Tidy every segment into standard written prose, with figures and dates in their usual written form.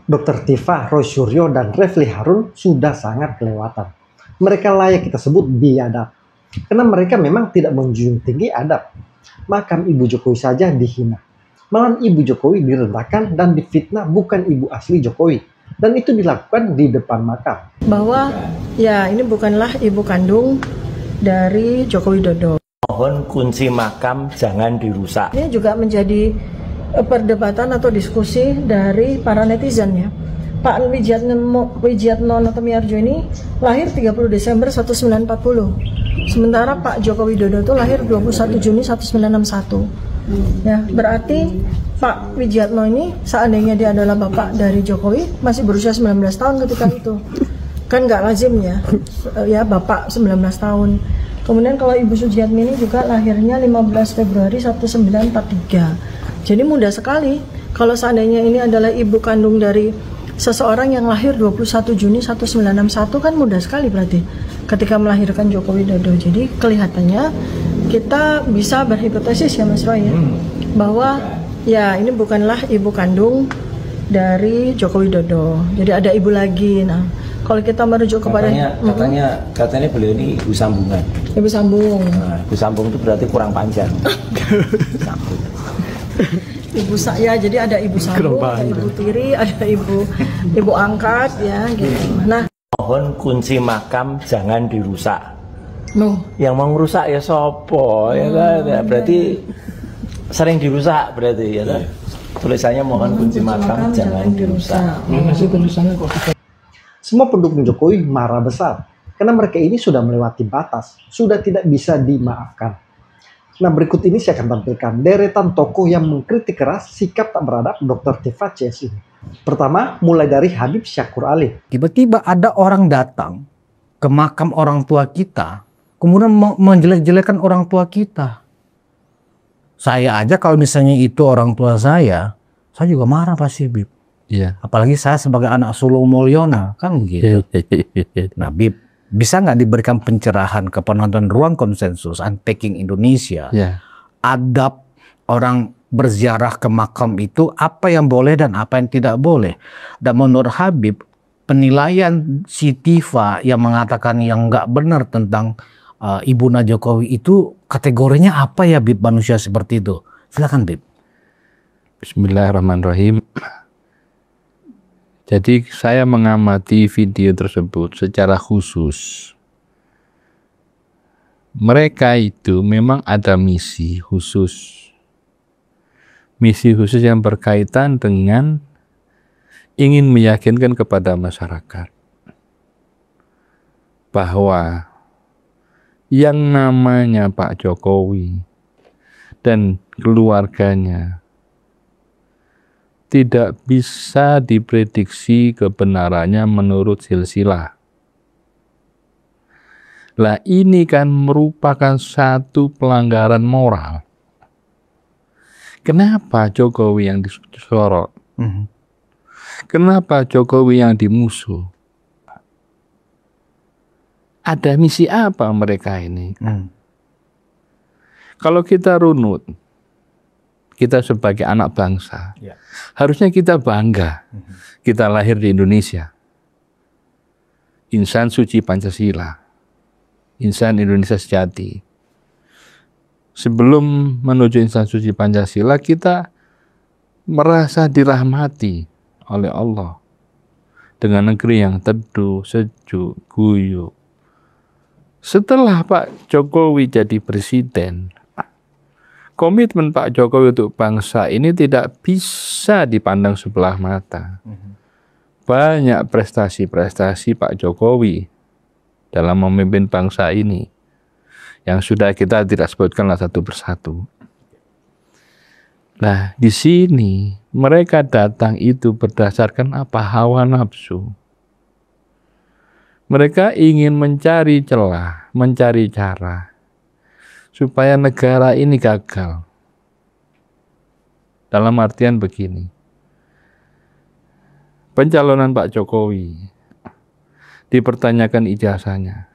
Dr. Tifa, Roy Suryo, dan Refli Harun sudah sangat kelewatan. Mereka layak kita sebut biadab. Karena mereka memang tidak menjunjung tinggi adab. Makam Ibu Jokowi saja dihina. Malah Ibu Jokowi direndahkan dan difitnah bukan ibu asli Jokowi. Dan itu dilakukan di depan makam. Bahwa ya ini bukanlah ibu kandung dari Joko Widodo. Mohon kunci makam jangan dirusak. Ini juga menjadi perdebatan atau diskusi dari para netizen ya. Pak Wijiatno Notomiarjo ini lahir 30 Desember 1940. Sementara Pak Joko Widodo itu lahir 21 Juni 1961. Ya, berarti Pak Wijiatno ini seandainya dia adalah bapak dari Jokowi masih berusia 19 tahun ketika itu. Kan nggak lazim ya bapak 19 tahun. Kemudian kalau Ibu Sujiatmi ini juga lahirnya 15 Februari 1943. Jadi mudah sekali kalau seandainya ini adalah ibu kandung dari seseorang yang lahir 21 Juni 1961 kan mudah sekali berarti ketika melahirkan Joko Widodo. Jadi kelihatannya kita bisa berhipotesis ya Mas Roy ya, bahwa ya ini bukanlah ibu kandung dari Joko Widodo. Jadi ada ibu lagi. Nah, kalau kita merujuk kepada katanya beliau ini ibu sambungan. Ibu sambung. Nah, ibu sambung itu berarti kurang panjang. Ibu saya, jadi ada ibu sambung, ada ibu tiri, ada ibu angkat ya gitu. Nah, mohon kunci makam jangan dirusak. Yang mau ngerusak ya sopo ya kan? Ya, berarti sering dirusak berarti ya kan? Tulisannya mohon kunci makam jangan dirusak. Semua pendukung Jokowi marah besar karena mereka ini sudah melewati batas, sudah tidak bisa dimaafkan. Nah, berikut ini saya akan tampilkan deretan tokoh yang mengkritik keras sikap tak beradab Dr. Tifa CS ini. Pertama, mulai dari Habib Syakkur Ali. Tiba-tiba ada orang datang ke makam orang tua kita, kemudian menjelek-jelekan orang tua kita. Saya aja kalau misalnya itu orang tua saya juga marah pasti, Bib. Iya. Apalagi saya sebagai anak sulung Mulyono, kan begitu. Nah, Bib, bisa nggak diberikan pencerahan ke penonton Ruang Konsensus Unpacking Indonesia? Yeah. Adab orang berziarah ke makam itu apa yang boleh dan apa yang tidak boleh. Dan menurut Habib, penilaian si Tifa yang mengatakan yang nggak benar tentang Ibunda Jokowi itu kategorinya apa ya, Bib, manusia seperti itu? Silakan, Bib. Bismillahirrahmanirrahim. Jadi saya mengamati video tersebut secara khusus. Mereka itu memang ada misi khusus. Misi khusus yang berkaitan dengan ingin meyakinkan kepada masyarakat bahwa yang namanya Pak Jokowi dan keluarganya tidak bisa diprediksi kebenarannya menurut silsilah. Lah ini kan merupakan satu pelanggaran moral. Kenapa Jokowi yang disorot? Kenapa Jokowi yang dimusuh? Ada misi apa mereka ini? Kalau kita runut, kita sebagai anak bangsa, harusnya kita bangga. Kita lahir di Indonesia. Insan suci Pancasila. Insan Indonesia sejati. Sebelum menuju insan suci Pancasila, kita merasa dirahmati oleh Allah. Dengan negeri yang teduh, sejuk, guyup. Setelah Pak Jokowi jadi presiden, komitmen Pak Jokowi untuk bangsa ini tidak bisa dipandang sebelah mata. Banyak prestasi-prestasi Pak Jokowi dalam memimpin bangsa ini yang sudah kita tidak sebutkanlah satu persatu. Nah, di sini mereka datang itu berdasarkan apa? Hawa nafsu. Mereka ingin mencari celah, mencari cara supaya negara ini gagal. Dalam artian begini, pencalonan Pak Jokowi dipertanyakan ijazahnya,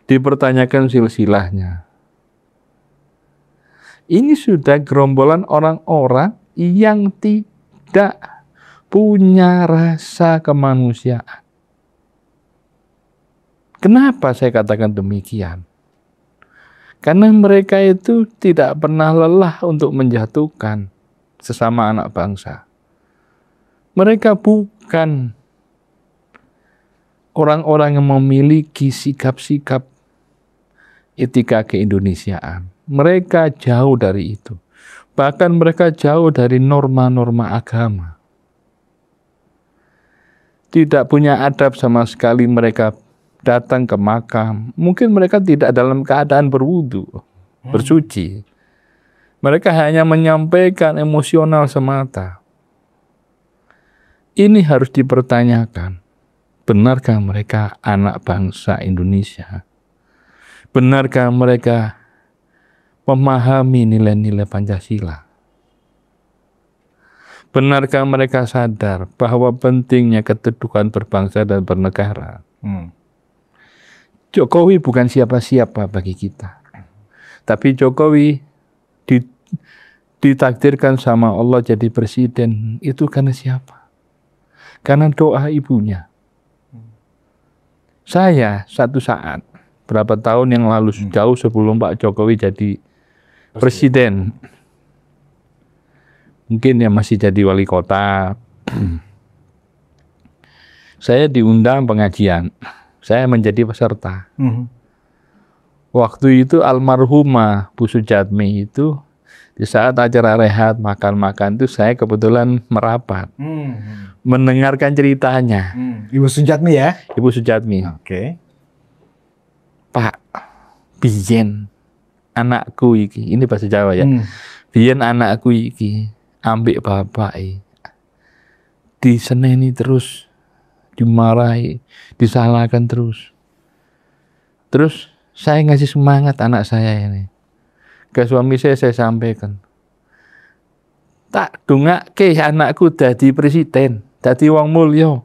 dipertanyakan silsilahnya. Ini sudah gerombolan orang-orang yang tidak punya rasa kemanusiaan. Kenapa saya katakan demikian? Karena mereka itu tidak pernah lelah untuk menjatuhkan sesama anak bangsa. Mereka bukan orang-orang yang memiliki sikap-sikap etika keindonesiaan. Mereka jauh dari itu. Bahkan mereka jauh dari norma-norma agama. Tidak punya adab sama sekali mereka datang ke makam. Mungkin mereka tidak dalam keadaan berwudu, bersuci. Mereka hanya menyampaikan emosional semata. Ini harus dipertanyakan. Benarkah mereka anak bangsa Indonesia? Benarkah mereka memahami nilai-nilai Pancasila? Benarkah mereka sadar bahwa pentingnya keteduhan berbangsa dan bernegara? Jokowi bukan siapa-siapa bagi kita. Tapi Jokowi ditakdirkan sama Allah jadi presiden. Itu karena siapa? Karena doa ibunya. Saya satu saat, berapa tahun yang lalu, jauh sebelum Pak Jokowi jadi presiden. Mungkin ya masih jadi wali kota. Saya diundang pengajian. Saya menjadi peserta. Waktu itu almarhumah Bu Sujatmi itu di saat acara rehat makan-makan itu saya kebetulan merapat, mendengarkan ceritanya. Ibu Sujatmi ya? Ibu Sujatmi. Oke. Pak, biyen anakku iki, ini bahasa Jawa ya. Biyen anakku iki ambek bapak diseneni terus, dimarahi, disalahkan terus. Terus saya ngasih semangat anak saya ini. Ke suami saya sampaikan, tak dongake anakku dadi presiden, dadi wong mulya.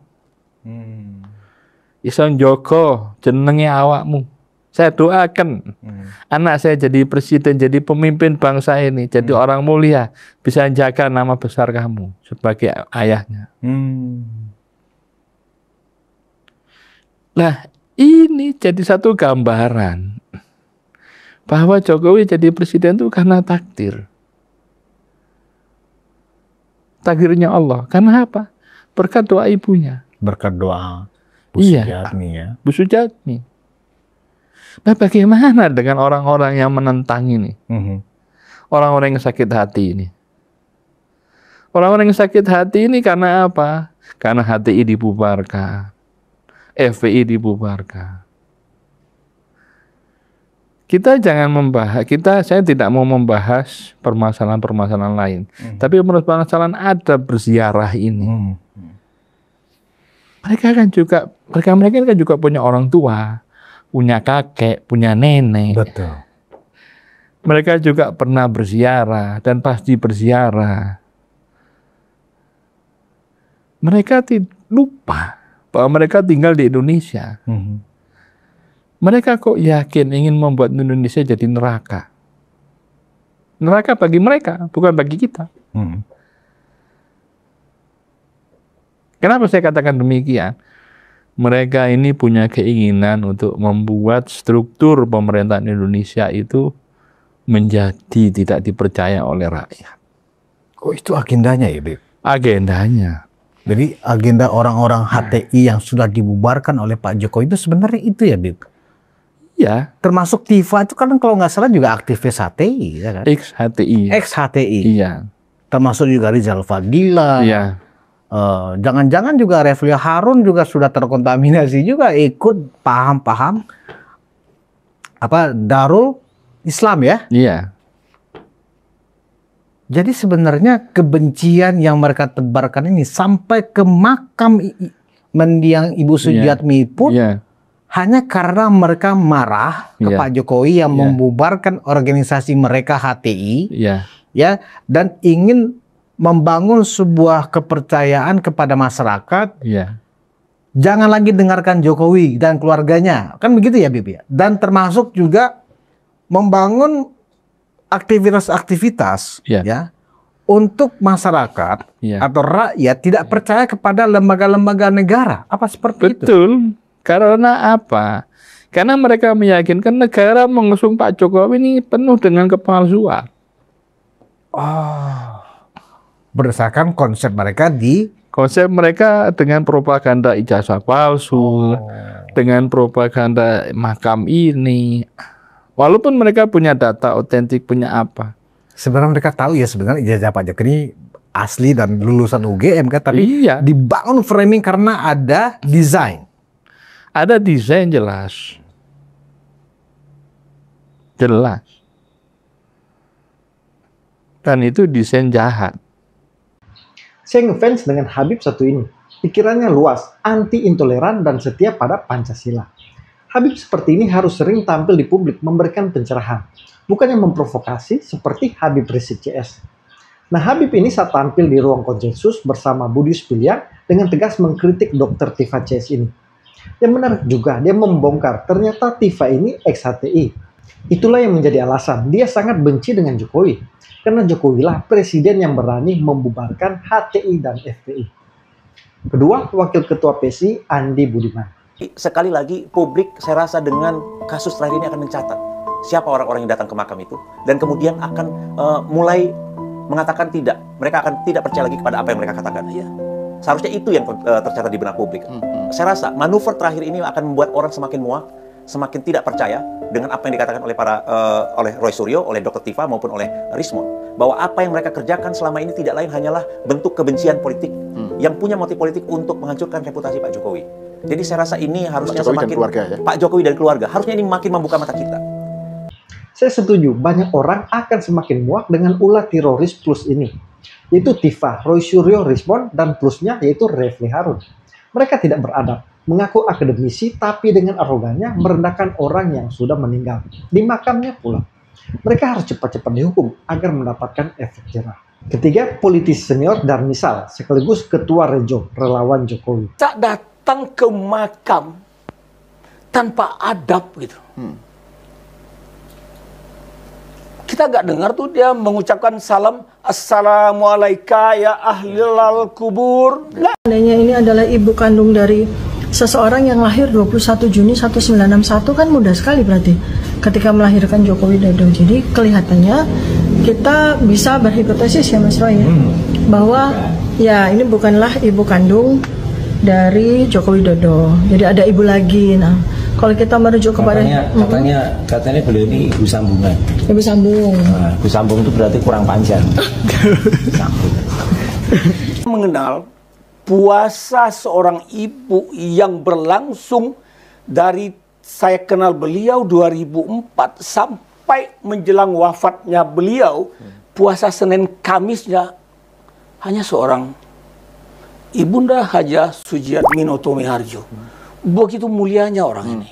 Iso njaga jenenge awakmu. Saya doakan anak saya jadi presiden, jadi pemimpin bangsa ini, jadi orang mulia, bisa jaga nama besar kamu sebagai ayahnya. Nah, ini jadi satu gambaran bahwa Jokowi jadi presiden itu karena takdir. Takdirnya Allah. Karena apa? Berkat doa ibunya. Berkat doa Bu Sujatmi ya. Bu Sujatmi. Nah, bagaimana dengan orang-orang yang menentang ini? Orang-orang yang sakit hati ini. Orang-orang yang sakit hati ini karena apa? Karena HTI dibubarkan. FPI dibubarkan. Kita jangan membahas, saya tidak mau membahas permasalahan-permasalahan lain. Tapi permasalahan ada berziarah ini. Mereka kan juga punya orang tua, punya kakek, punya nenek. Betul. Mereka juga pernah berziarah dan pasti berziarah. Mereka lupa bahwa mereka tinggal di Indonesia. Mereka kok yakin ingin membuat Indonesia jadi neraka. Neraka bagi mereka, bukan bagi kita. Kenapa saya katakan demikian? Mereka ini punya keinginan untuk membuat struktur pemerintahan Indonesia itu menjadi tidak dipercaya oleh rakyat. Oh, itu agendanya ya, Bib? Agendanya. Jadi agenda orang-orang HTI yang sudah dibubarkan oleh Pak Jokowi itu sebenarnya itu ya, Bib? Ya. Termasuk Tifa itu kan kalau nggak salah juga aktivis HTI, ya kan? Ex-HTI. Ex-HTI. Iya. Termasuk juga Rizal Fadila. Iya. Jangan-jangan juga Refli Harun juga sudah terkontaminasi juga ikut paham-paham apa Darul Islam ya? Iya. Jadi sebenarnya kebencian yang mereka tebarkan ini sampai ke makam mendiang Ibu Sujatmi pun hanya karena mereka marah ke Pak Jokowi yang membubarkan organisasi mereka HTI, ya, dan ingin membangun sebuah kepercayaan kepada masyarakat. Jangan lagi dengarkan Jokowi dan keluarganya, kan begitu ya, Bibi? Dan termasuk juga membangun aktivitas-aktivitas, ya, untuk masyarakat atau rakyat tidak percaya kepada lembaga-lembaga negara. Apa seperti itu? Betul. Karena apa? Karena mereka meyakinkan negara mengusung Pak Jokowi ini penuh dengan kepalsuan. Oh, berdasarkan konsep mereka dengan propaganda ijazah palsu, dengan propaganda makam ini. Walaupun mereka punya data otentik, punya apa? Sebenarnya mereka tahu ya sebenarnya ijazah pajak ini asli dan lulusan UGM kan, tapi dibangun framing karena ada desain. Ada desain jelas. Jelas. Dan itu desain jahat. Saya ngefans dengan Habib satu ini. Pikirannya luas, anti-intoleran, dan setia pada Pancasila. Habib seperti ini harus sering tampil di publik memberikan pencerahan. Bukannya memprovokasi seperti Habib Rizik CS. Nah, Habib ini saat tampil di ruang konsensus bersama Budi Spilian dengan tegas mengkritik Dr. Tifa CS ini. Yang menarik juga, dia membongkar ternyata Tifa ini ex-HTI. Itulah yang menjadi alasan dia sangat benci dengan Jokowi. Karena Jokowi lah presiden yang berani membubarkan HTI dan FPI. Kedua, Wakil Ketua PSI Andi Budiman. Sekali lagi, publik saya rasa dengan kasus terakhir ini akan mencatat siapa orang-orang yang datang ke makam itu. Dan kemudian akan mulai mengatakan tidak. Mereka akan tidak percaya lagi kepada apa yang mereka katakan. Ya. Seharusnya itu yang tercatat di benak publik. Saya rasa manuver terakhir ini akan membuat orang semakin muak, semakin tidak percaya dengan apa yang dikatakan oleh Roy Suryo, oleh Dr. Tifa maupun oleh Rismond, bahwa apa yang mereka kerjakan selama ini tidak lain hanyalah bentuk kebencian politik yang punya motif politik untuk menghancurkan reputasi Pak Jokowi. Jadi saya rasa ini harusnya semakin Pak Jokowi dan keluarga harusnya ini makin membuka mata kita. Saya setuju, banyak orang akan semakin muak dengan ulah teroris plus ini, yaitu Tifa, Roy Suryo, Rismond, dan plusnya yaitu Refli Harun. Mereka tidak beradab, mengaku akademisi, tapi dengan arogannya merendahkan orang yang sudah meninggal, di makamnya pula. Mereka harus cepat-cepat dihukum agar mendapatkan efek jerah. Ketiga, politisi senior dan misal, sekaligus ketua Rejo, relawan Jokowi. Tak datang ke makam tanpa adab gitu. Kita nggak dengar tuh dia mengucapkan salam, assalamualaikum ya ahlil kubur. Seandainya ini adalah ibu kandung dari seseorang yang lahir 21 Juni 1961 kan mudah sekali berarti ketika melahirkan Joko Widodo. Jadi kelihatannya kita bisa berhipotesis ya Mas Roy ya, bahwa ya ini bukanlah ibu kandung dari Joko Widodo. Jadi ada ibu lagi. Nah, kalau kita merujuk kepada katanya beliau ini ibu sambungan. Ibu sambung. Nah, ibu sambung itu berarti kurang panjang. Mengenal puasa seorang ibu yang berlangsung dari saya kenal beliau 2004 sampai menjelang wafatnya beliau, puasa Senin Kamisnya hanya seorang Ibunda Haja Sujiatmi Noto Miharjo. Begitu mulianya orang ini.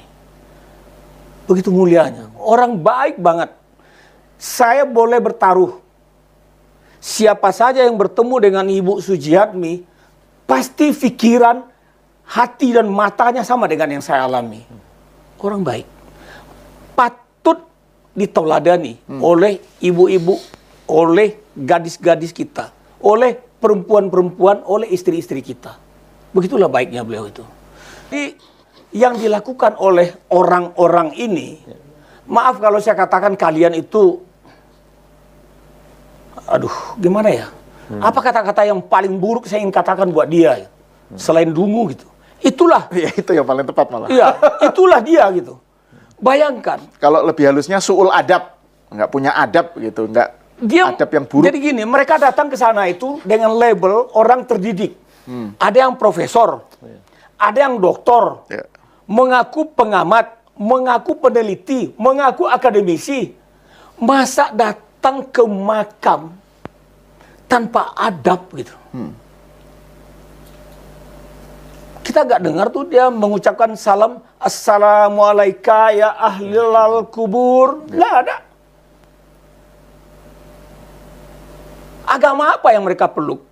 Begitu mulianya. Orang baik banget. Saya boleh bertaruh. Siapa saja yang bertemu dengan Ibu Sujiatmi, pasti pikiran, hati dan matanya sama dengan yang saya alami. Orang baik. Patut diteladani oleh ibu-ibu, oleh gadis-gadis kita, oleh perempuan-perempuan, oleh istri-istri kita. Begitulah baiknya beliau itu. Jadi yang dilakukan oleh orang-orang ini, maaf kalau saya katakan kalian itu, aduh gimana ya, apa kata-kata yang paling buruk saya ingin katakan buat dia, selain dungu gitu. Itulah. Ya itu yang paling tepat malah. Iya, itulah dia gitu. Bayangkan. Kalau lebih halusnya suul adab, nggak punya adab gitu, nggak dia, adab yang buruk. Jadi gini, mereka datang ke sana itu dengan label orang terdidik. Ada yang profesor, ada yang doktor, mengaku pengamat, mengaku peneliti, mengaku akademisi. Masa datang ke makam tanpa adab gitu. Kita nggak dengar tuh dia mengucapkan salam, assalamualaikum ya ahlil kubur. Nggak ada. Agama apa yang mereka peluk?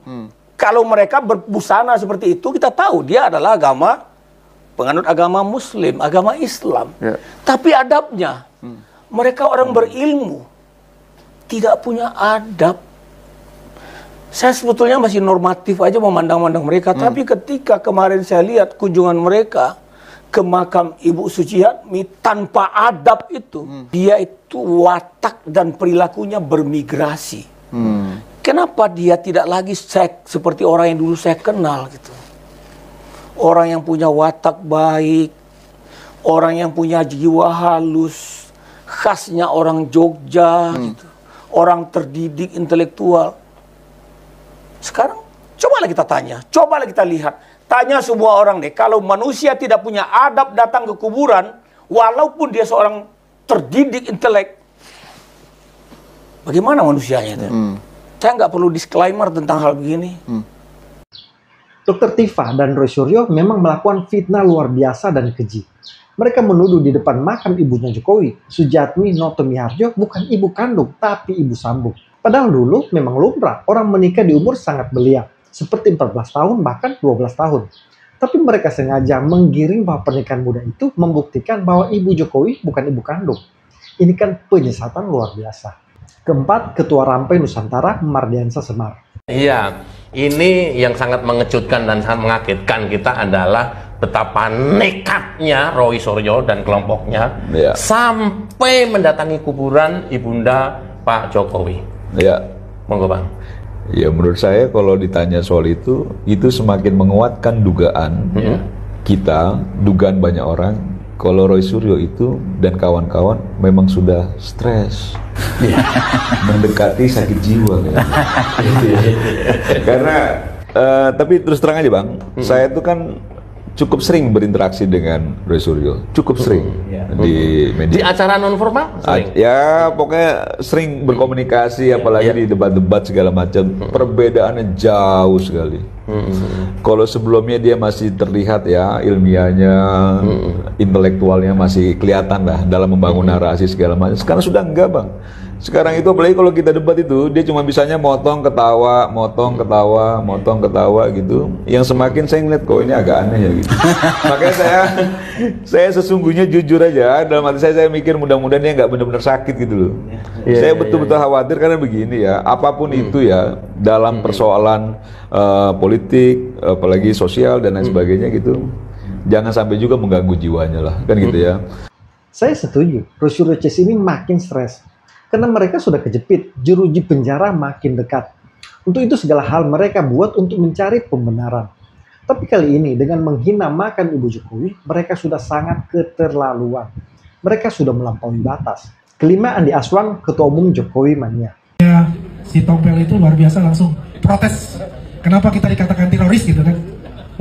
Kalau mereka berbusana seperti itu, kita tahu dia adalah agama, penganut agama Muslim, agama Islam. Tapi adabnya, mereka orang berilmu, tidak punya adab. Saya sebetulnya masih normatif aja memandang-mandang mereka, tapi ketika kemarin saya lihat kunjungan mereka ke makam Ibu Suciatmi tanpa adab itu, dia itu watak dan perilakunya bermigrasi. Kenapa dia tidak lagi seperti orang yang dulu saya kenal gitu? Orang yang punya watak baik, orang yang punya jiwa halus, khasnya orang Jogja gitu. Orang terdidik intelektual. Sekarang cobalah kita tanya, cobalah kita lihat. Tanya semua orang deh, kalau manusia tidak punya adab datang ke kuburan, walaupun dia seorang terdidik intelek, bagaimana manusianya itu? Saya nggak perlu disclaimer tentang hal begini. Dr. Tifa dan Roy Suryo memang melakukan fitnah luar biasa dan keji. Mereka menuduh di depan makam ibunya Jokowi, Suciatmi Noto Miharjo bukan ibu kandung, tapi ibu sambung. Padahal dulu memang lumrah orang menikah di umur sangat belia, seperti 14 tahun bahkan 12 tahun. Tapi mereka sengaja menggiring bahwa pernikahan muda itu membuktikan bahwa ibu Jokowi bukan ibu kandung. Ini kan penyesatan luar biasa. Keempat, Ketua Rampai Nusantara Mardiansa Semar. Iya, ini yang sangat mengejutkan dan sangat mengagetkan kita adalah betapa nekatnya Roy Suryo dan kelompoknya sampai mendatangi kuburan ibunda Pak Jokowi. Ya, monggo Bang. Ya menurut saya kalau ditanya soal itu semakin menguatkan dugaan kita, dugaan banyak orang kalau Roy Suryo itu dan kawan-kawan memang sudah stres, mendekati sakit jiwa. Karena tapi terus terang aja Bang, saya itu kan cukup sering berinteraksi dengan Roy Suryo, cukup sering di media. Di acara non formal? Ya pokoknya sering berkomunikasi, apalagi di debat-debat segala macam. Perbedaannya jauh sekali. Kalau sebelumnya dia masih terlihat ya ilmiahnya, intelektualnya masih kelihatan lah dalam membangun narasi segala macam. Sekarang sudah enggak Bang. Sekarang itu apalagi kalau kita debat itu dia cuma bisanya motong ketawa, motong ketawa, motong ketawa gitu. Yang semakin saya ngeliat kok ini agak aneh ya gitu. Makanya saya sesungguhnya jujur aja dalam hati saya mikir mudah-mudahan dia nggak benar-benar sakit gitu loh. Saya betul-betul khawatir karena begini ya, apapun itu ya dalam persoalan politik, apalagi sosial dan lain sebagainya gitu, jangan sampai juga mengganggu jiwanya lah, kan gitu ya. Saya setuju, Roy Suryo ini makin stres. Karena mereka sudah kejepit, jeruji penjara makin dekat. Untuk itu segala hal mereka buat untuk mencari pembenaran. Tapi kali ini dengan menghina makam Ibu Jokowi, mereka sudah sangat keterlaluan. Mereka sudah melampaui batas. Kelima, Andi Aswan, Ketua Umum Jokowi Mania. Ya, si Tompel itu luar biasa langsung protes. Kenapa kita dikatakan teroris gitu kan?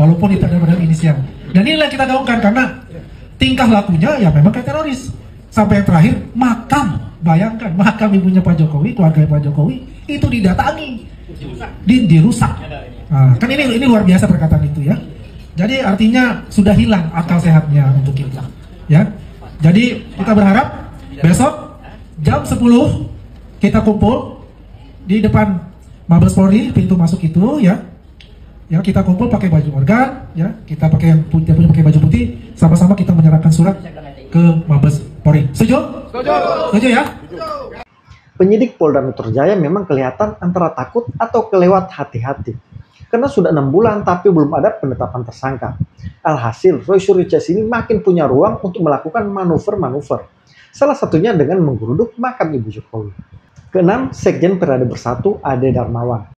Walaupun itu ada inisial. Dan inilah kita gaungkan karena tingkah lakunya ya memang kayak teroris. Sampai yang terakhir, makam. Bayangkan, makam ibunya Pak Jokowi, keluarga Pak Jokowi, itu didatangi. Dirusak. Nah, kan ini luar biasa perkataan itu ya. Jadi artinya sudah hilang akal sehatnya untuk kita. Ya. Jadi kita berharap besok jam 10 kita kumpul di depan Mabes Polri, pintu masuk itu ya. Ya, kita kumpul pakai baju organ, ya. Kita pakai yang punya pakai baju putih, sama-sama kita menyerahkan surat ke Mabes Polri. Setuju? Setuju ya? Penyidik Polda Metro Jaya memang kelihatan antara takut atau kelewat hati-hati. Karena sudah 6 bulan tapi belum ada penetapan tersangka. Alhasil, Roy Suryo ini makin punya ruang untuk melakukan manuver-manuver. Salah satunya dengan menggeruduk makam Ibu Jokowi. Keenam, Sekjen Periade Bersatu Ade Darmawan.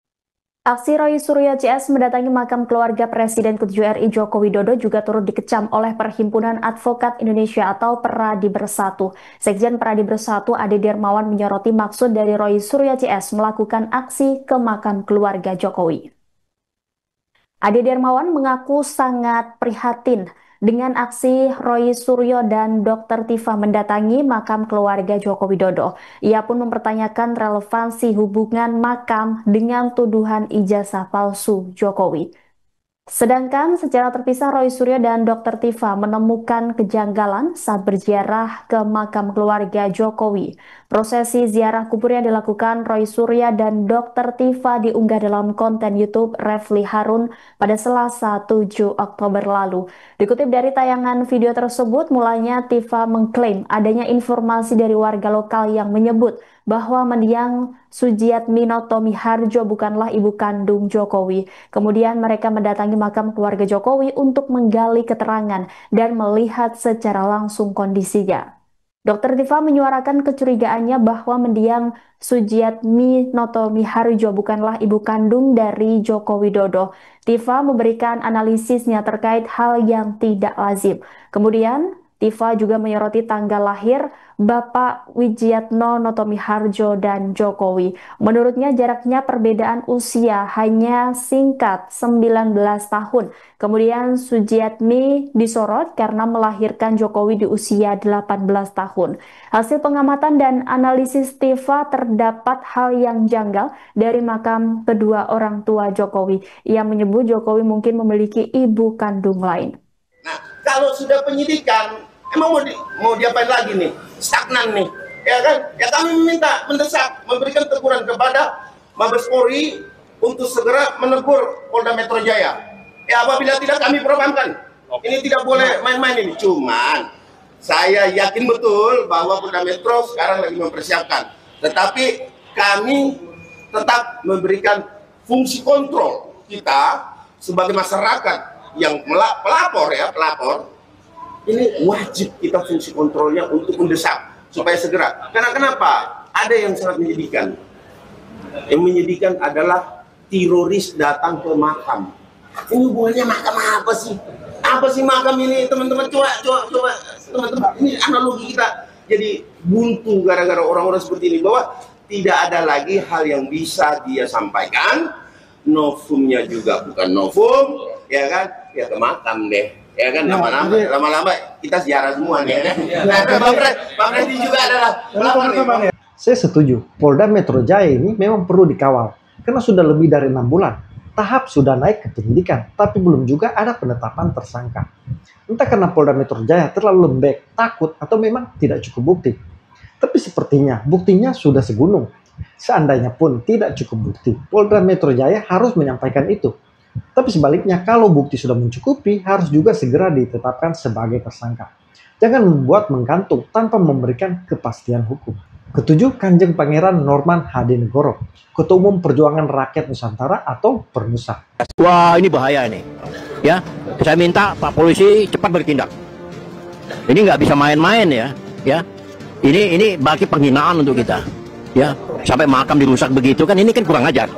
Aksi Roy Suryo CS mendatangi makam keluarga Presiden ke-7 RI Joko Widodo juga turut dikecam oleh Perhimpunan Advokat Indonesia atau Peradi Bersatu. Sekjen Peradi Bersatu Ade Darmawan menyoroti maksud dari Roy Suryo CS melakukan aksi ke makam keluarga Jokowi. Ade Darmawan mengaku sangat prihatin dengan aksi Roy Suryo dan Dr. Tifa mendatangi makam keluarga Joko Widodo. Ia pun mempertanyakan relevansi hubungan makam dengan tuduhan ijazah palsu Jokowi. Sedangkan secara terpisah Roy Suryo dan Dr. Tifa menemukan kejanggalan saat berziarah ke makam keluarga Jokowi. Prosesi ziarah kubur yang dilakukan Roy Suryo dan Dr. Tifa diunggah dalam konten YouTube Refli Harun pada Selasa 7 Oktober lalu. Dikutip dari tayangan video tersebut, mulanya Tifa mengklaim adanya informasi dari warga lokal yang menyebut bahwa mendiang Sujiatminoto Miharjo bukanlah ibu kandung Jokowi. Kemudian mereka mendatangi makam keluarga Jokowi untuk menggali keterangan dan melihat secara langsung kondisinya. Dr. Tifa menyuarakan kecurigaannya bahwa mendiang Sujiatminoto Miharjo bukanlah ibu kandung dari Joko Widodo. Tifa memberikan analisisnya terkait hal yang tidak lazim. Kemudian, Tifa juga menyoroti tanggal lahir Bapak Wijiatno Notomiharjo dan Jokowi. Menurutnya jaraknya perbedaan usia hanya singkat 19 tahun. Kemudian Sujiatmi disorot karena melahirkan Jokowi di usia 18 tahun. Hasil pengamatan dan analisis Tifa terdapat hal yang janggal dari makam kedua orang tua Jokowi. Ia menyebut Jokowi mungkin memiliki ibu kandung lain. Nah, kalau sudah penyidikan, emang mau diapain lagi nih? Stagnan nih, ya kan? Ya kami meminta, mendesak, memberikan teguran kepada Mabes Polri untuk segera menegur Polda Metro Jaya. Ya apabila tidak kami probankan. Ini tidak boleh main-main ini. Cuman saya yakin betul bahwa Polda Metro sekarang lagi mempersiapkan. Tetapi kami tetap memberikan fungsi kontrol kita sebagai masyarakat yang pelapor, ini wajib kita fungsi kontrolnya untuk mendesak supaya segera. Karena kenapa? Ada yang sangat menyedihkan. Yang menyedihkan adalah teroris datang ke makam. Ini hubungannya makam apa sih? Apa sih makam ini, teman-teman? Coba, teman-teman. Ini analogi kita jadi buntu gara-gara orang-orang seperti ini, bahwa tidak ada lagi hal yang bisa dia sampaikan. Novumnya juga bukan novum, ya kan? Ya ke makam deh, ya kan? Lama-lama kita ziarah semua nih, ya kan? Bang Refdi juga adalah pelapor nih. Saya setuju, Polda Metro Jaya ini memang perlu dikawal, karena sudah lebih dari 6 bulan. Tahap sudah naik ke penyidikan, tapi belum juga ada penetapan tersangka. Entah karena Polda Metro Jaya terlalu lembek, takut, atau memang tidak cukup bukti. Tapi sepertinya buktinya sudah segunung. Seandainya pun tidak cukup bukti, Polda Metro Jaya harus menyampaikan itu. Tapi sebaliknya, kalau bukti sudah mencukupi, harus juga segera ditetapkan sebagai tersangka. Jangan membuat menggantung tanpa memberikan kepastian hukum. Ketujuh, Kanjeng Pangeran Norman Hadinegoro, Ketua Umum Perjuangan Rakyat Nusantara atau Pernusa. Wah, ini bahaya ini. Ya, saya minta Pak Polisi cepat bertindak. Ini nggak bisa main-main ya. Ya, ini bagi penghinaan untuk kita. Ya, sampai makam dirusak begitu kan, ini kan kurang ajar.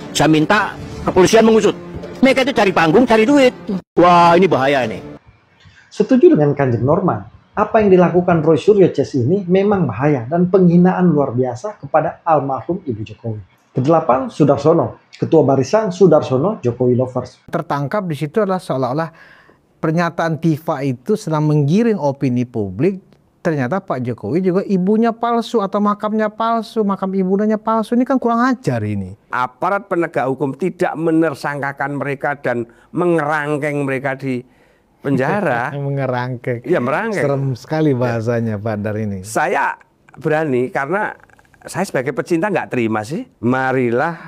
Saya minta kepolisian mengusut. Mereka itu cari panggung, cari duit. Wah, ini bahaya ini. Setuju dengan Kanjeng Norman, apa yang dilakukan Roy Suryo CS ini memang bahaya dan penghinaan luar biasa kepada almarhum Ibu Jokowi. Kedelapan, Sudarsono, Ketua Barisan Sudarsono Jokowi Lovers. Tertangkap di situ adalah seolah-olah pernyataan Tifa itu sedang menggiring opini publik. Ternyata Pak Jokowi juga ibunya palsu atau makamnya palsu, makam ibunya palsu. Ini kan kurang ajar ini. Aparat penegak hukum tidak menersangkakan mereka dan mengerangkeng mereka di penjara. Mengerangkeng. Ya, merangkeng. Serem sekali bahasanya Pak Dar ini. Saya berani karena saya sebagai pecinta nggak terima sih. Marilah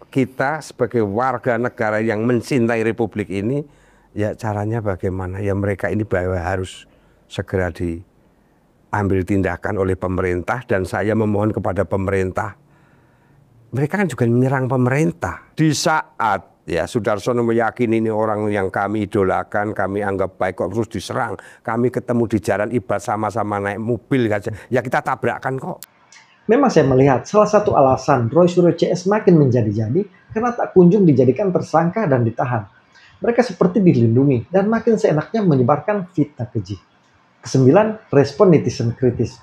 kita sebagai warga negara yang mencintai Republik ini, ya caranya bagaimana? Ya mereka ini harus segera diambil tindakan oleh pemerintah, dan saya memohon kepada pemerintah. Mereka kan juga menyerang pemerintah. Di saat ya Sudarsono meyakini ini orang yang kami idolakan, kami anggap baik, kok terus diserang. Kami ketemu di jalan ibarat sama-sama naik mobil saja. Ya kita tabrakan kok. Memang saya melihat salah satu alasan Roy Suryo CS makin menjadi-jadi karena tak kunjung dijadikan tersangka dan ditahan. Mereka seperti dilindungi dan makin seenaknya menyebarkan fitnah keji. Kesembilan, respon netizen kritis.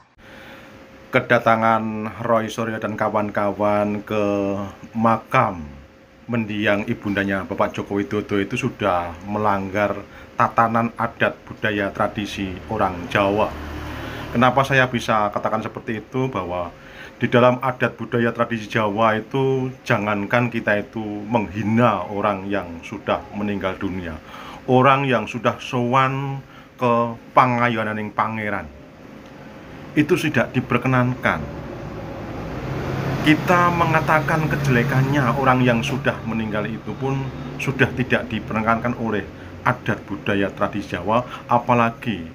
Kedatangan Roy Suryo dan kawan-kawan ke makam mendiang ibundanya Bapak Joko Widodo itu sudah melanggar tatanan adat budaya tradisi orang Jawa. Kenapa saya bisa katakan seperti itu? Bahwa di dalam adat budaya tradisi Jawa itu jangankan kita itu menghina orang yang sudah meninggal dunia, orang yang sudah sowan ke pangayonaning pangeran, itu tidak diperkenankan. Kita mengatakan kejelekannya orang yang sudah meninggal itu pun sudah tidak diperkenankan oleh adat budaya tradisi Jawa, apalagi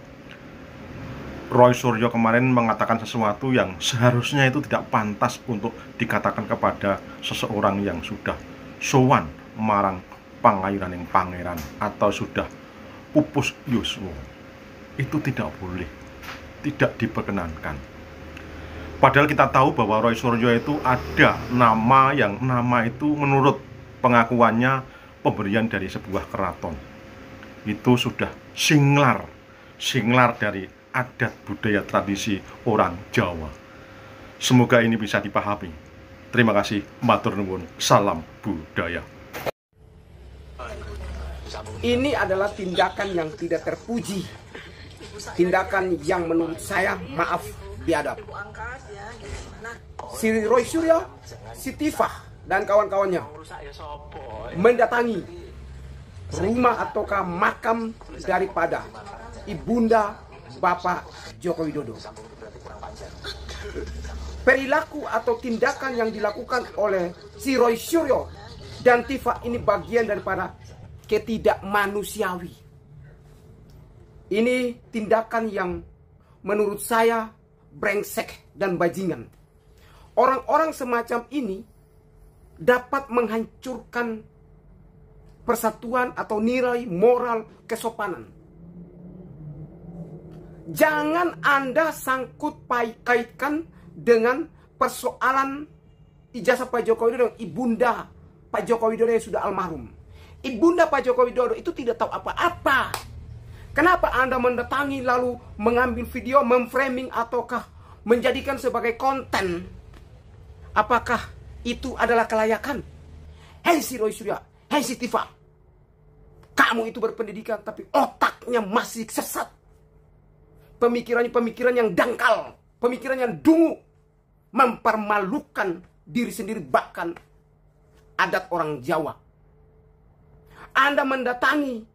Roy Suryo kemarin mengatakan sesuatu yang seharusnya itu tidak pantas untuk dikatakan kepada seseorang yang sudah sowan marang pangairan yang pangeran atau sudah pupus yuswa. Itu tidak boleh, tidak diperkenankan. Padahal kita tahu bahwa Roy Suryo itu ada nama yang nama itu menurut pengakuannya pemberian dari sebuah keraton. Itu sudah singlar dari adat budaya tradisi orang Jawa. Semoga ini bisa dipahami. Terima kasih, matur nuwun, salam budaya. Ini adalah tindakan yang tidak terpuji, tindakan yang menurut saya maaf biadab. Si Roy Suryo, si Tifah dan kawan-kawannya mendatangi rumah ataukah makam daripada Ibunda Bapak Joko Widodo. Perilaku atau tindakan yang dilakukan oleh si Roy Suryo dan Tifah ini bagian daripada ketidakmanusiawi. Ini tindakan yang menurut saya brengsek dan bajingan. Orang-orang semacam ini dapat menghancurkan persatuan atau nilai moral kesopanan. Jangan Anda sangkut kaitkan dengan persoalan ijazah Pak Joko Widodo, ibunda Pak Joko Widodo yang sudah almarhum. Ibunda Pak Joko Widodo itu tidak tahu apa-apa. Kenapa Anda mendatangi lalu mengambil video, memframing ataukah menjadikan sebagai konten? Apakah itu adalah kelayakan? Hei si Roy Suryo, hei si Tifah, kamu itu berpendidikan tapi otaknya masih sesat. Pemikiran yang dangkal, pemikiran yang dungu, mempermalukan diri sendiri bahkan adat orang Jawa. Anda mendatangi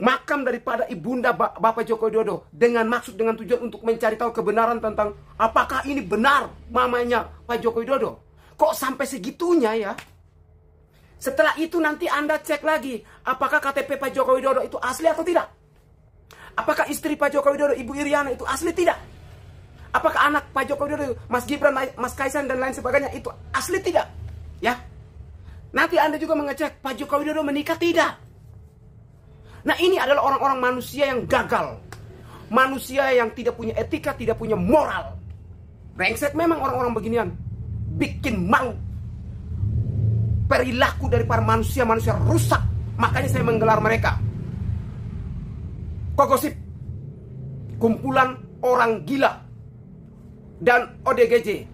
makam daripada ibunda Bapak Joko Widodo dengan maksud, dengan tujuan untuk mencari tahu kebenaran tentang apakah ini benar mamanya Pak Joko Widodo. Kok sampai segitunya ya? Setelah itu nanti Anda cek lagi apakah KTP Pak Joko Widodo itu asli atau tidak. Apakah istri Pak Joko Widodo, Ibu Iriana itu asli tidak? Apakah anak Pak Joko Widodo, Mas Gibran, Mas Kaisang dan lain sebagainya itu asli tidak? Ya. Nanti Anda juga mengecek Pak Joko Widodo menikah tidak. Nah, ini adalah orang-orang manusia yang gagal. Manusia yang tidak punya etika, tidak punya moral. Brengsek memang orang-orang beginian. Bikin malu. Perilaku dari para manusia-manusia rusak. Makanya saya menggelar mereka Kogosip, kumpulan orang gila, dan ODGJ,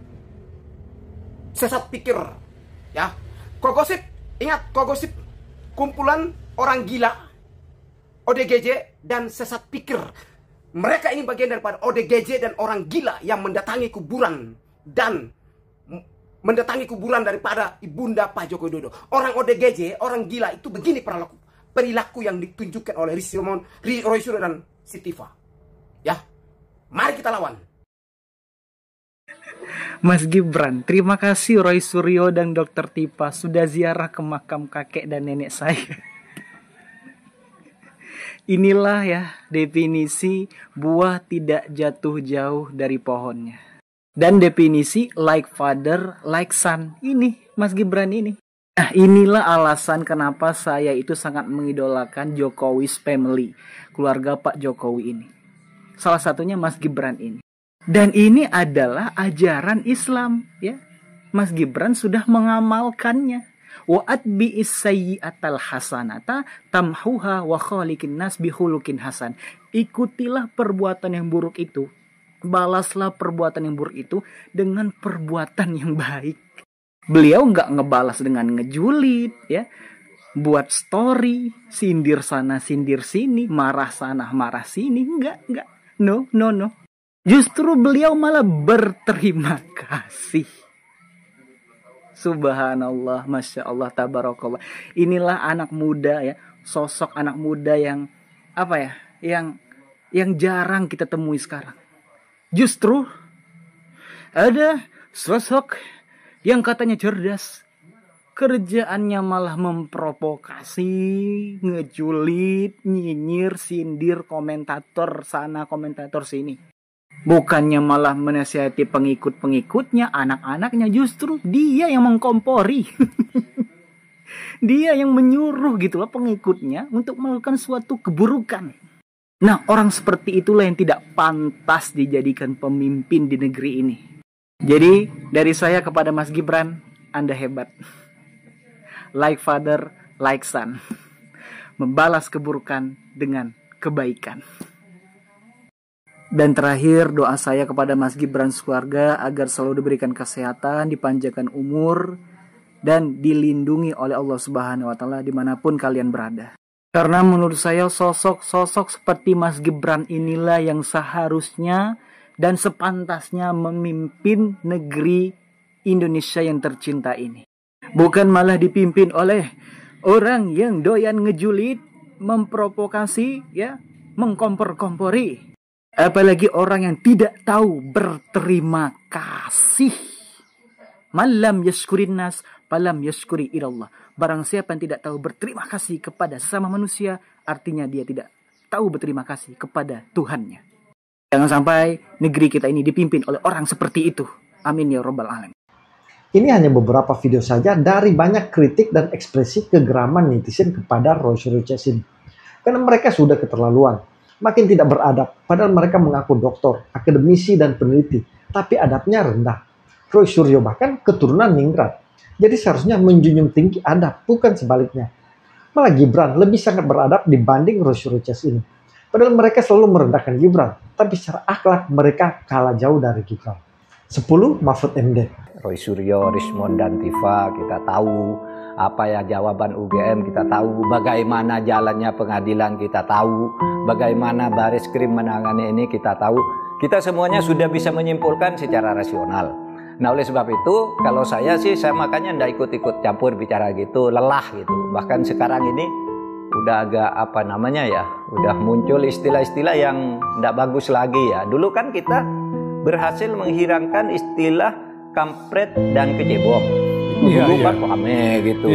sesat pikir. Ya, Kogosip, ingat Kogosip, kumpulan orang gila, ODGJ dan sesat pikir. Mereka ini bagian daripada ODGJ dan orang gila yang mendatangi kuburan dan mendatangi kuburan daripada ibunda Pak Joko Widodo. Orang ODGJ, orang gila itu begini perilaku yang ditunjukkan oleh Roy Suryo dan si Tifah. Ya, mari kita lawan. Mas Gibran, terima kasih Roy Suryo dan Dr. Tifah sudah ziarah ke makam kakek dan nenek saya. Inilah ya definisi buah tidak jatuh jauh dari pohonnya. Dan definisi like father, like son. Ini Mas Gibran ini. Nah, inilah alasan kenapa saya itu sangat mengidolakan Jokowi's family, keluarga Pak Jokowi ini. Salah satunya Mas Gibran ini. Dan ini adalah ajaran Islam, ya. Mas Gibran sudah mengamalkannya. Wa atbi'is sayyi'atal hasanata tamhuha wa khaliqin nas bihulukin hasan. Ikutilah perbuatan yang buruk itu, balaslah perbuatan yang buruk itu dengan perbuatan yang baik. Beliau nggak ngebalas dengan ngejulit, ya, buat story, sindir sana, sindir sini, marah sana, marah sini, nggak, no. Justru beliau malah berterima kasih. Subhanallah, masya Allah, tabarakallah. Inilah anak muda ya, sosok anak muda yang apa ya, yang jarang kita temui sekarang. Justru ada sosok yang katanya cerdas, Kerjaannya malah memprovokasi, ngejulit, nyinyir, sindir komentator sana, komentator sini. Bukannya malah menasihati pengikut-pengikutnya, anak-anaknya, justru dia yang mengkompori. Dia yang menyuruh gitu loh pengikutnya untuk melakukan suatu keburukan. Nah, orang seperti itulah yang tidak pantas dijadikan pemimpin di negeri ini. Jadi, dari saya kepada Mas Gibran, Anda hebat. Like father, like son. Membalas keburukan dengan kebaikan. Dan terakhir, doa saya kepada Mas Gibran sekeluarga agar selalu diberikan kesehatan, dipanjangkan umur, dan dilindungi oleh Allah Subhanahu wa Ta'ala dimanapun kalian berada. Karena menurut saya sosok-sosok seperti Mas Gibran inilah yang seharusnya dan sepantasnya memimpin negeri Indonesia yang tercinta ini. Bukan malah dipimpin oleh orang yang doyan ngejulit, memprovokasi, ya, mengkompor-kompori. Apalagi orang yang tidak tahu berterima kasih. Malam yashkurin nas, falam yashkuri ilallah. Barang siapa yang tidak tahu berterima kasih kepada sesama manusia, artinya dia tidak tahu berterima kasih kepada Tuhannya. Jangan sampai negeri kita ini dipimpin oleh orang seperti itu. Amin ya rabbal alamin. Ini hanya beberapa video saja dari banyak kritik dan ekspresi kegeraman netizen kepada Roy Suryo CS ini. Karena mereka sudah keterlaluan, makin tidak beradab, padahal mereka mengaku doktor, akademisi, dan peneliti, tapi adabnya rendah. Roy Suryo bahkan keturunan ningrat, jadi seharusnya menjunjung tinggi adab, bukan sebaliknya. Malah Gibran lebih sangat beradab dibanding Roy Suryo CS ini. Padahal mereka selalu merendahkan Gibran, tapi secara akhlak mereka kalah jauh dari Gibran. 10. Mahfud MD. Roy Suryo, Rismond, dan Tifa, kita tahu apa ya jawaban UGM, kita tahu bagaimana jalannya pengadilan, kita tahu bagaimana Baris Krim menangani ini, kita tahu. Kita semuanya sudah bisa menyimpulkan secara rasional. Nah, oleh sebab itu, kalau saya sih, saya makanya ndak ikut-ikut campur bicara gitu, lelah gitu. Bahkan sekarang ini udah agak apa namanya ya, udah muncul istilah-istilah yang ndak bagus lagi ya. Dulu kan kita berhasil menghilangkan istilah kampret dan kecebong. Itu dulu kan rame gitu.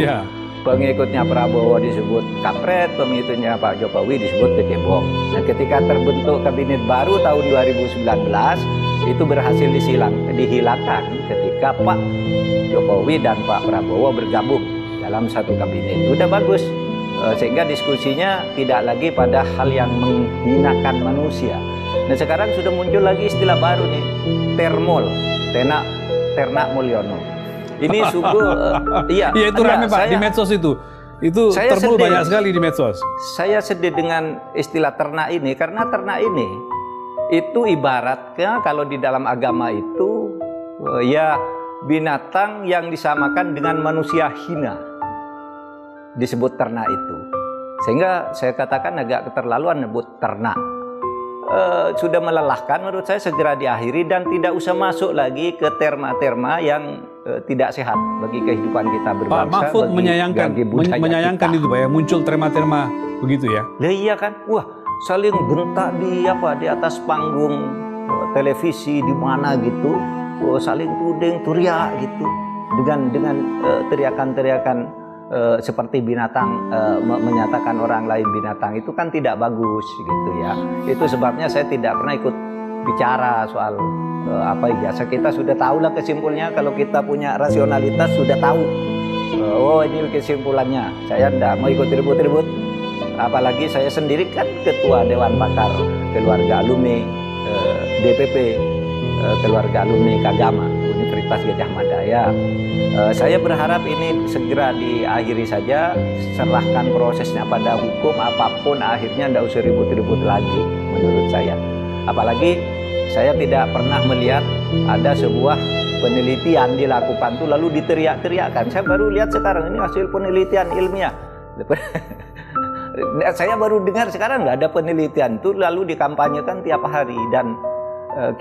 Pengikutnya Prabowo disebut kampret, pengikutnya Pak Jokowi disebut kecebong. Nah, ketika terbentuk kabinet baru tahun 2019, itu berhasil dihilangkan ketika Pak Jokowi dan Pak Prabowo bergabung dalam satu kabinet. Udah bagus, sehingga diskusinya tidak lagi pada hal yang menghinakan manusia. Nah, sekarang sudah muncul lagi istilah baru nih, termol, Ternak Mulyono. Ini sungguh, iya. Iya, itu rame Pak, di medsos itu. Itu termul banyak sekali di medsos. Saya sedih dengan istilah ternak ini, karena ternak ini itu ibaratnya kalau di dalam agama itu ya binatang yang disamakan dengan manusia hina, disebut ternak itu. Sehingga saya katakan agak keterlaluan menyebut ternak. Sudah melelahkan menurut saya, segera diakhiri dan tidak usah masuk lagi ke terma-terma yang tidak sehat bagi kehidupan kita berbangsa. Pak Mahfud menyayangkan itu Pak ya, muncul terma-terma begitu ya. Lah iya kan, wah saling bentak di atas panggung televisi di mana gitu, saling tuding teriak gitu dengan teriakan-teriakan seperti binatang, menyatakan orang lain binatang, itu kan tidak bagus gitu ya. Itu sebabnya saya tidak pernah ikut bicara soal apa ijazah. Kita sudah tahu lah kesimpulannya, kalau kita punya rasionalitas sudah tahu. Oh ini kesimpulannya, saya tidak mau ikut ribut-ribut. Apalagi saya sendiri kan ketua Dewan Pakar Keluarga Alumni DPP Keluarga Alumni Kagama Universitas Gadjah Mada ya. Saya berharap ini segera diakhiri saja, serahkan prosesnya pada hukum, apapun akhirnya tidak usah ribut-ribut lagi menurut saya. Apalagi saya tidak pernah melihat ada sebuah penelitian dilakukan tuh lalu diteriak-teriakkan. Saya baru lihat sekarang ini hasil penelitian ilmiah. Saya baru dengar sekarang nggak ada penelitian itu lalu dikampanyekan tiap hari, dan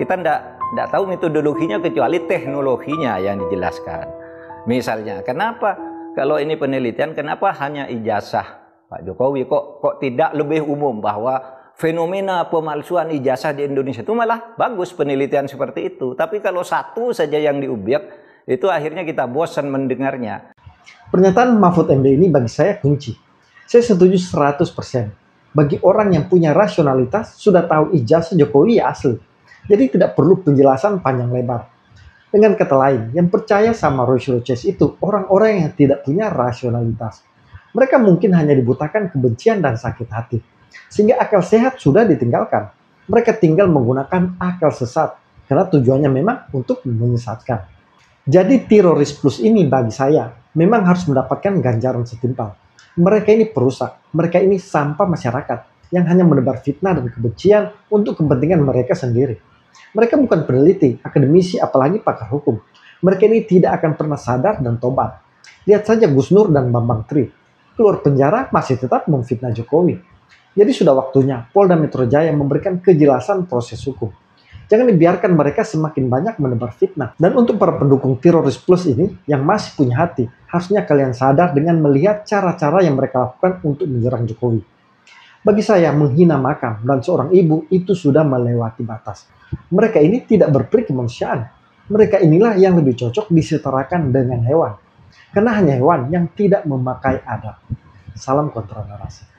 kita tidak tahu metodologinya kecuali teknologinya yang dijelaskan. Misalnya, kenapa kalau ini penelitian, kenapa hanya ijazah Pak Jokowi, kok tidak lebih umum bahwa fenomena pemalsuan ijazah di Indonesia itu malah bagus penelitian seperti itu. Tapi kalau satu saja yang diubiak, itu akhirnya kita bosan mendengarnya. Pernyataan Mahfud MD ini bagi saya kunci. Saya setuju 100%. Bagi orang yang punya rasionalitas, sudah tahu ijazah Jokowi ya asli. Jadi tidak perlu penjelasan panjang lebar. Dengan kata lain, yang percaya sama Roy Suryo CS itu orang-orang yang tidak punya rasionalitas. Mereka mungkin hanya dibutakan kebencian dan sakit hati. Sehingga akal sehat sudah ditinggalkan. Mereka tinggal menggunakan akal sesat. Karena tujuannya memang untuk menyesatkan. Jadi teroris plus ini bagi saya memang harus mendapatkan ganjaran setimpal. Mereka ini perusak. Mereka ini sampah masyarakat yang hanya menebar fitnah dan kebencian untuk kepentingan mereka sendiri. Mereka bukan peneliti, akademisi, apalagi pakar hukum. Mereka ini tidak akan pernah sadar dan tobat. Lihat saja Gus Nur dan Bambang Tri. Keluar penjara masih tetap memfitnah Jokowi. Jadi sudah waktunya Polda Metro Jaya memberikan kejelasan proses hukum. Jangan dibiarkan mereka semakin banyak menebar fitnah. Dan untuk para pendukung teroris plus ini yang masih punya hati, harusnya kalian sadar dengan melihat cara-cara yang mereka lakukan untuk menyerang Jokowi. Bagi saya, menghina makam dan seorang ibu itu sudah melewati batas. Mereka ini tidak berperi kemanusiaan. Mereka inilah yang lebih cocok disetarakan dengan hewan. Karena hanya hewan yang tidak memakai adab. Salam kontra narasi.